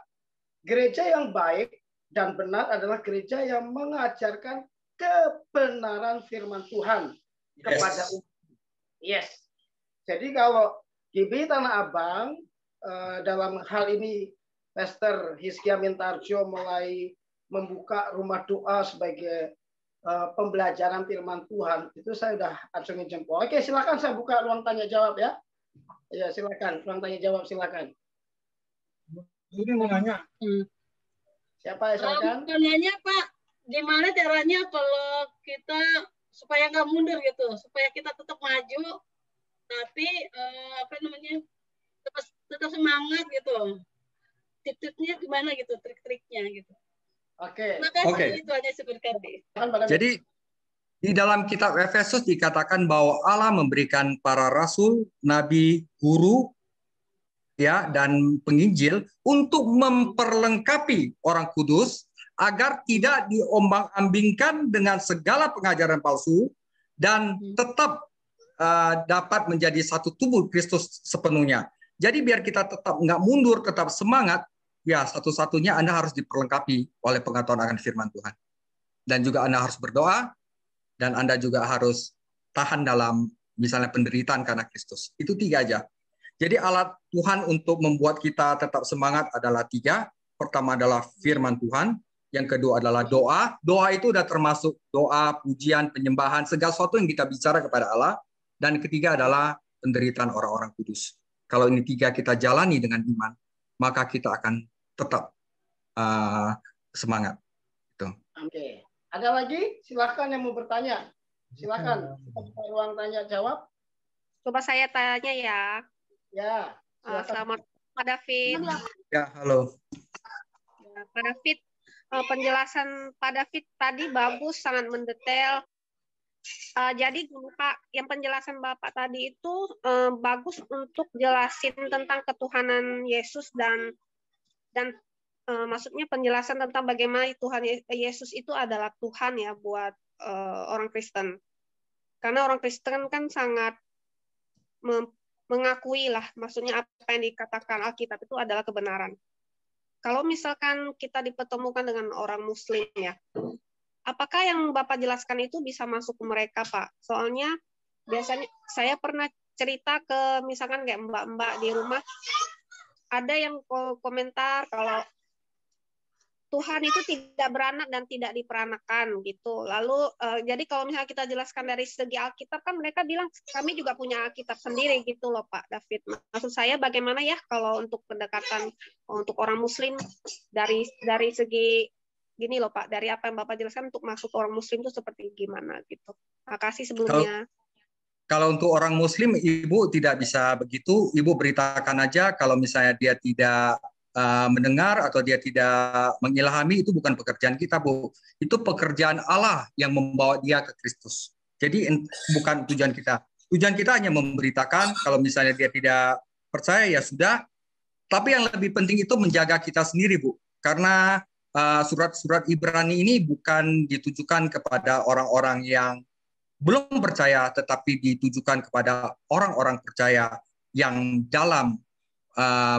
gereja yang baik dan benar adalah gereja yang mengajarkan kebenaran firman Tuhan kepada umat. Yes. Jadi kalau GB Tanah Abang dalam hal ini Pastor Hizkia Mintarjo mulai membuka rumah doa sebagai pembelajaran firman Tuhan, itu saya udah acungin jempol. Oke, silakan saya buka ruang tanya jawab ya. Ya, silakan ruang tanya jawab, silakan. Ini mau nanya. Siapa ya, silakan? Nanya Pak, gimana caranya kalau kita supaya nggak mundur gitu, supaya kita tetap maju, tapi tetap semangat gitu. Tip-tipnya gimana gitu, trik-triknya gitu. Oke. Oke. Itu aja seperti. Jadi di dalam kitab Efesus dikatakan bahwa Allah memberikan para rasul, nabi, guru, ya, dan penginjil untuk memperlengkapi orang kudus agar tidak diombang-ambingkan dengan segala pengajaran palsu dan tetap dapat menjadi satu tubuh Kristus sepenuhnya. Jadi biar kita tetap nggak mundur, tetap semangat, ya satu-satunya Anda harus diperlengkapi oleh pengetahuan akan firman Tuhan. Dan juga Anda harus berdoa, dan Anda juga harus tahan dalam misalnya penderitaan karena Kristus. Itu 3 aja. Jadi alat Tuhan untuk membuat kita tetap semangat adalah 3. Pertama adalah firman Tuhan. Yang kedua adalah doa. Doa itu udah termasuk doa, pujian, penyembahan, segala sesuatu yang kita bicara kepada Allah. Dan ketiga adalah penderitaan orang-orang kudus. Kalau ini 3 kita jalani dengan iman, maka kita akan tetap semangat. Gitu. Oke. Ada lagi? Silakan yang mau bertanya. Silakan. Ruang tanya jawab. Coba saya tanya ya. Ya. Selamat Pak David. Ya, halo. Ya, Pak David, penjelasan Pak David tadi bagus, sangat mendetail. Jadi Pak, yang penjelasan Bapak tadi itu bagus untuk jelasin tentang ketuhanan Yesus dan maksudnya penjelasan tentang bagaimana Tuhan Yesus itu adalah Tuhan ya buat orang Kristen. Karena orang Kristen kan sangat mengakui lah, maksudnya apa yang dikatakan Alkitab itu adalah kebenaran. Kalau misalkan kita dipertemukan dengan orang Muslim ya, apakah yang Bapak jelaskan itu bisa masuk ke mereka, Pak? Soalnya biasanya saya pernah cerita ke misalkan kayak mbak-mbak di rumah, ada yang komentar kalau Tuhan itu tidak beranak dan tidak diperanakan gitu. Lalu jadi kalau misalnya kita jelaskan dari segi Alkitab kan mereka bilang kami juga punya Alkitab sendiri gitu loh Pak David. Maksud saya bagaimana ya kalau untuk pendekatan untuk orang Muslim dari segi gini loh Pak, dari apa yang Bapak jelaskan untuk masuk orang Muslim itu seperti gimana gitu. Makasih sebelumnya. Kalau untuk orang Muslim, Ibu tidak bisa begitu. Ibu beritakan aja kalau misalnya dia tidak mendengar atau dia tidak mengilhami, itu bukan pekerjaan kita, Bu. Itu pekerjaan Allah yang membawa dia ke Kristus. Jadi bukan tujuan kita. Tujuan kita hanya memberitakan, kalau misalnya dia tidak percaya ya sudah. Tapi yang lebih penting itu menjaga kita sendiri, Bu. Karena surat-surat Ibrani ini bukan ditujukan kepada orang-orang yang belum percaya, tetapi ditujukan kepada orang-orang percaya yang dalam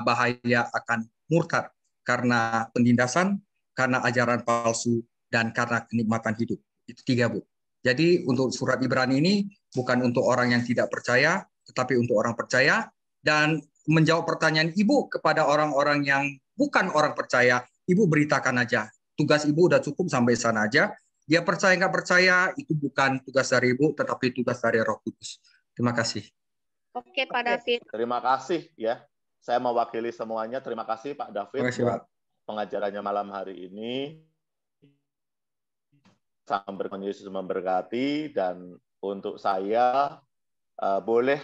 bahaya akan murtad karena penindasan, karena ajaran palsu, dan karena kenikmatan hidup. Itu 3, Bu. Jadi untuk surat Ibrani ini bukan untuk orang yang tidak percaya, tetapi untuk orang percaya. Dan menjawab pertanyaan Ibu kepada orang-orang yang bukan orang percaya, Ibu beritakan aja. Tugas Ibu udah cukup sampai sana aja. Dia percaya nggak percaya, itu bukan tugas dari Ibu, tetapi tugas dari Roh Kudus. Terima kasih. Oke, Pak David. Terima kasih ya. Saya mewakili semuanya. Terima kasih Pak David Terima kasih, Pak. Pengajarannya malam hari ini. Sang Yesus memberkati, dan untuk saya boleh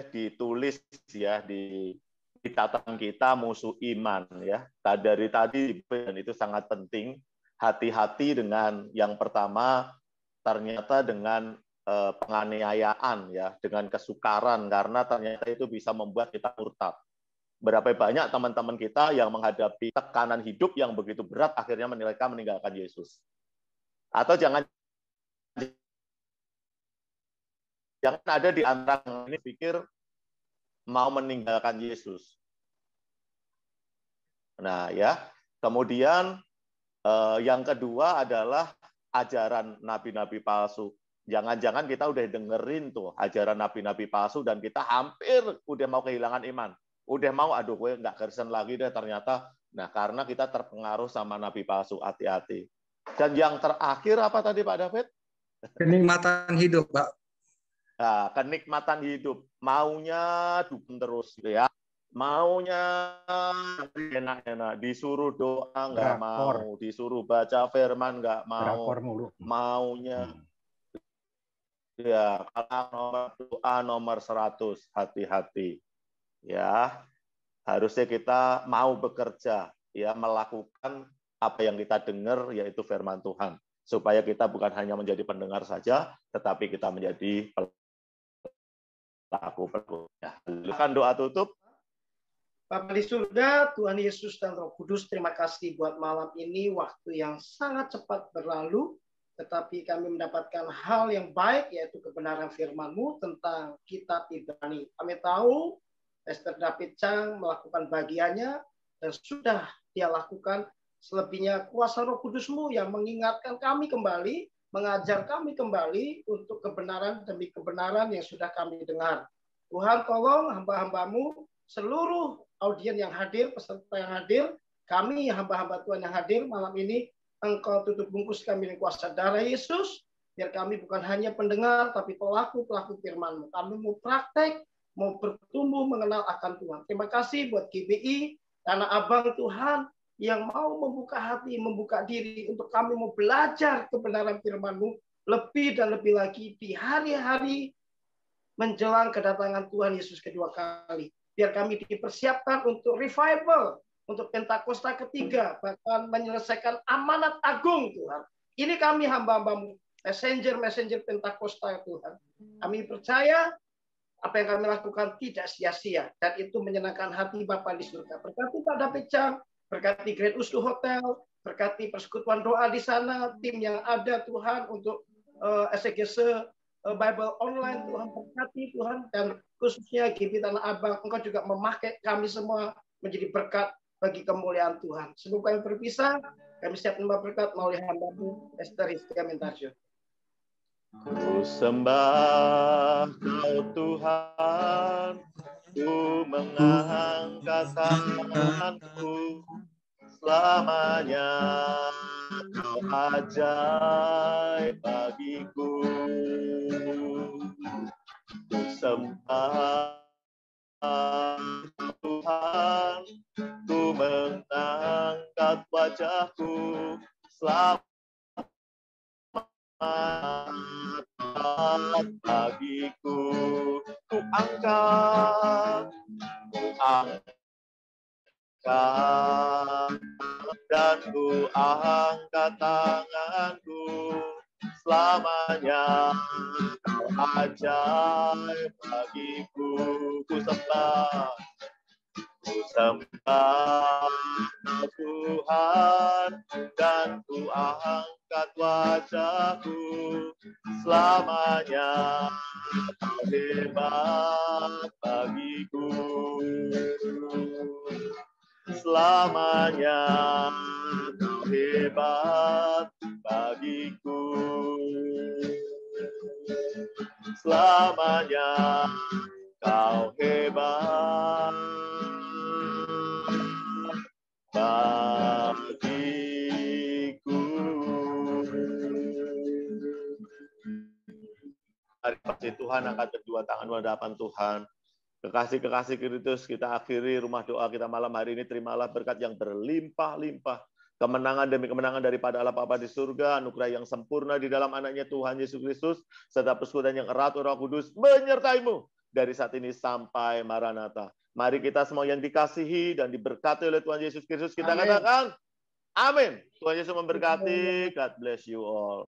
ditulis ya di catatan kita musuh iman ya. Dari tadi dan itu sangat penting. Hati-hati dengan yang pertama, ternyata dengan penganiayaan ya, dengan kesukaran, karena ternyata itu bisa membuat kita murtad. Berapa banyak teman-teman kita yang menghadapi tekanan hidup yang begitu berat, akhirnya mereka meninggalkan Yesus. Atau jangan ada di antara ini pikir mau meninggalkan Yesus. Nah ya, kemudian yang kedua adalah ajaran nabi-nabi palsu. Jangan-jangan kita udah dengerin tuh ajaran nabi-nabi palsu dan kita hampir udah mau kehilangan iman. Udah mau, aduh gue nggak Kristen lagi deh ternyata. Nah, karena kita terpengaruh sama nabi palsu, hati-hati. Dan yang terakhir apa tadi Pak David? Kenikmatan hidup, Pak. Nah, kenikmatan hidup. Maunya dukung terus gitu ya. Maunya enak-enak. Disuruh doa nggak mau. Disuruh baca firman nggak mau. Maunya ya, kalau nomor doa nomor 100, hati-hati. Ya, harusnya kita mau bekerja, ya, melakukan apa yang kita dengar, yaitu firman Tuhan, supaya kita bukan hanya menjadi pendengar saja, tetapi kita menjadi pelaku. Ya, silakan doa tutup. Bapa di surga, Tuhan Yesus dan Roh Kudus, terima kasih buat malam ini, waktu yang sangat cepat berlalu, tetapi kami mendapatkan hal yang baik, yaitu kebenaran firman-Mu tentang kitab Ibrani. Kami tahu Pastor David Chang melakukan bagiannya, dan sudah dia lakukan. Selebihnya kuasa Roh Kudus-Mu yang mengingatkan kami kembali, mengajar kami kembali untuk kebenaran demi kebenaran yang sudah kami dengar. Tuhan, tolong hamba-hamba-Mu, seluruh audien yang hadir, peserta yang hadir, kami hamba-hamba Tuhan yang hadir malam ini, Engkau tutup bungkus kami dengan kuasa darah Yesus, biar kami bukan hanya pendengar, tapi pelaku-pelaku firman-Mu. Kami mau praktek, mau bertumbuh mengenal akan Tuhan. Terima kasih buat GBI, Tanah Abang Tuhan, yang mau membuka hati, membuka diri untuk kami mau belajar kebenaran firman-Mu lebih dan lebih lagi di hari-hari menjelang kedatangan Tuhan Yesus kedua kali. Biar kami dipersiapkan untuk revival, untuk Pentakosta ketiga, bahkan menyelesaikan amanat agung Tuhan. Ini kami hamba-hamba-Mu, messenger Pentakosta Tuhan. Kami percaya apa yang kami lakukan tidak sia-sia, dan itu menyenangkan hati Bapa di surga. Berkati Pak David Chang, berkati Great Uslu Hotel, berkati persekutuan doa di sana, tim yang ada Tuhan untuk SGC Bible Online, Tuhan berkati Tuhan, dan khususnya GBI Tanah Abang, Engkau juga memakai kami semua menjadi berkat bagi kemuliaan Tuhan. Sebelum kami berpisah, kami siap menerima berkat melalui hamba-Mu Esther Hizkia Mintasio. Ku sembah Kau Tuhan, ku mengangkat tanganku, selamanya Kau ajaib bagiku. Ku sembah Tuhan, ku mengangkat wajahku, selamanya bagiku. Ku angkat dan ku angkat tanganku, selamanya Kau ajaib bagiku. Ku sembah Ku sembah Tuhan dan ku angkat wajahku, selamanya Kau hebat bagiku. Selamanya Kau hebat bagiku. Selamanya Kau hebat bagiku. Mari kasih Tuhan angkat kedua tangan hadapan Tuhan. Kekasih-kekasih Kristus, kita akhiri rumah doa kita malam hari ini. Terimalah berkat yang berlimpah-limpah. Kemenangan demi kemenangan daripada Allah Bapa di surga, anugerah yang sempurna di dalam anaknya Tuhan Yesus Kristus, serta persekutuan yang erat Roh Kudus menyertaimu dari saat ini sampai Maranatha. Mari kita semua yang dikasihi dan diberkati oleh Tuhan Yesus Kristus, kita katakan, amin. Tuhan Yesus memberkati. God bless you all.